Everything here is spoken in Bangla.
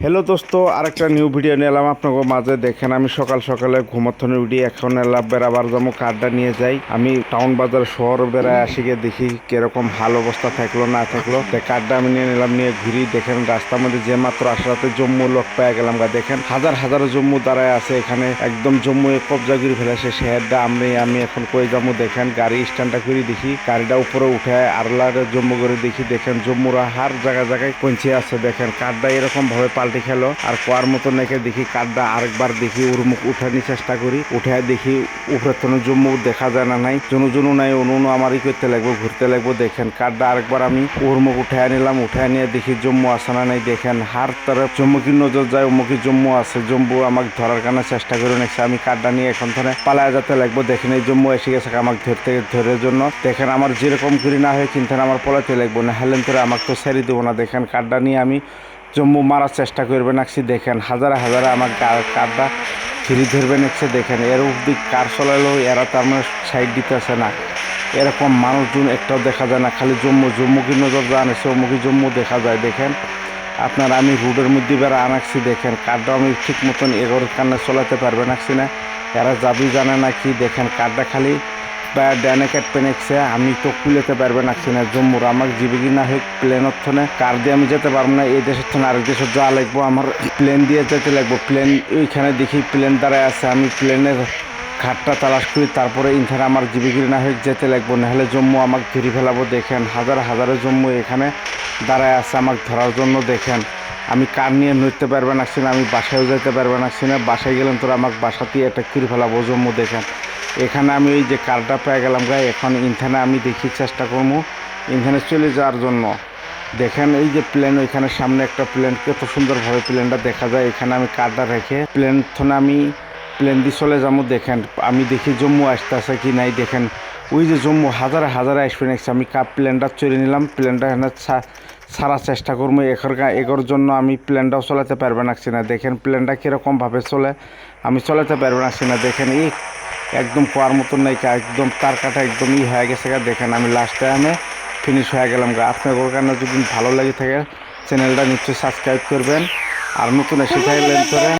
হ্যালো দোস্ত, আরেকটা নিউ ভিডিও নিয়ে এলাম আপনাদের মাঝে। দেখেন আমি সকাল সকালে ঘুমাথনে উঠি, এখন এলাম বেড়াবার যাবো, কার্ডটা নিয়ে যাই। আমি টাউন বাজার শহর বেড়ায় আসি গিয়ে দেখি কিরকম হাল অবস্থা থাকলো না থাকলো। কার্ডটা আমি নিয়ে নিলাম, নিয়ে ঘুরি। দেখেন রাস্তার মধ্যে যে মাত্র আসাতে জম্মু লোক পেয়ে গেলাম গা। দেখেন হাজার হাজার জম্মু দাঁড়ায় আছে এখানে, একদম জম্মু কবজা করে ফেলেছে শহরটা। আমি এখন কই যাবো, দেখেন গাড়ি স্ট্যান্ডটা করে দেখি, গাড়িটা উপরে উঠে আরলারে জম্মু করে দেখি। দেখেন জম্মুরা হার জায়গায় জায়গায় পৌঁছে আছে। দেখেন কার্ডটা এরকম ভাবে পাল্টে খেলো আর কোয়ার মতো নেকে দেখি কার্ডটা আরেকবার দেখি ওর মুখ উঠানি চেষ্টা করি, উঠে দেখি উপরে তো জম্মু দেখা যায় না, নাই জুনু নাই অনু আমারই করতে লাগবো, ঘুরতে লাগবো। দেখেন কার্ডটা আরেকবার আমি ওর মুখ উঠায় নিলাম, উঠায় নিয়ে দেখি জম্মু আসে না নাই। দেখেন হার তরফ জম্মু কি নজর যায়, অমুকি জম্মু আছে। জম্মু আমাকে ধরার কারণে চেষ্টা করে নিচ্ছে। আমি কার্ডটা নিয়ে এখন ধরে পালায় যেতে লাগবো। দেখেন এই জম্মু এসে গেছে আমাকে ধরার জন্য। দেখেন আমার যেরকম করি না হয় কিন্তু আমার পলাতে লাগবো না, হেলেন ধরে আমাকে তো ছেড়ে দেবো না। দেখেন কার্ডটা নিয়ে আমি জম্মু মারার চেষ্টা করবে নাকছি। দেখেন হাজারে হাজারে আমার কারটা ফিরি ধরবে নাকছে। দেখেন এর দিক কার চলাইলো, এরা তো আমার সাইড দিতেছে না। এরকম মানুষজন একটাও দেখা যায় না, খালি জম্মুকি নজর জানাচ্ছে, অমুকি জম্মু দেখা যায়। দেখেন আপনার আমি রোডের মধ্যে বেড়া আনাচ্ছি। দেখেন কারটা আমি ঠিক মতন এগোর কারণে চলাতে পারবে নাকছি না, এরা যাবি জানে না কি। দেখেন কারটা খালি বা ডানে কাটপে নেকছে, আমি তো কুলেতে পারবে নাকছি না। জম্মুর আমার জীবিকা না হোক প্লেনের থনে কার দিয়ে আমি যেতে পারবো না, এই দেশের থনে আরেক দেশে যাওয়া লাগবো, আমার প্লেন দিয়ে যেতে লাগবো। প্লেন ওইখানে দেখি প্লেন দাঁড়ায় আছে, আমি প্লেনের ঘাটটা তালাশ করি, তারপরে ইনথানে আমার জীবিকা না হোক যেতে লাগবো, নাহলে জম্মু আমাকে ঘিরে ফেলাবো। দেখেন হাজার হাজারে জম্মু এখানে দাঁড়ায় আছে আমাকে ধরার জন্য। দেখেন আমি কার নিয়ে নড়তে পারবে নাকছি না, আমি বাসায়ও যেতে পারবে নাকছি না। বাসায় গেলাম তোরা আমাকে বাসাতেই একটা ঘিরে ফেলাবো জম্মু। দেখেন এখানে আমি এই যে কারটা পেয়ে গেলাম গায়ে, এখন ইনথানে আমি দেখি চেষ্টা করবো ইনথানে চলে যাওয়ার জন্য। দেখেন এই যে প্লেন, ওইখানে সামনে একটা প্লেন, কত সুন্দরভাবে প্লেনটা দেখা যায়। এখানে আমি কারটা রেখে প্লেন থনে আমি প্লেন দিয়ে চলে যাবো। দেখেন আমি দেখি জম্মু আসতেছে কি নাই। দেখেন ওই যে জম্মু হাজারে হাজারে আসবে নেক্সট। আমি প্লেনটা চলে নিলাম, প্লেনটা এখানে ছাড়ার চেষ্টা করবো। এগোর জন্য আমি প্লেনটাও চলাতে পারবে নাকছি না। দেখেন প্লেনটা কীরকমভাবে চলে, আমি চলাতে পারবে নাকছি না। দেখেন এই একদম কোয়ার মতন নাই, একদম তার কাটা একদম হয়ে গেছে গা। দেখেন আমি লাস্ট টাইমে ফিনিশ হয়ে গেলাম গা। আপনার কারণে যদি ভালো লাগে থাকে চ্যানেলটা নিশ্চয়ই সাবস্ক্রাইব করবেন, আর নতুন এসে থাকলেন করে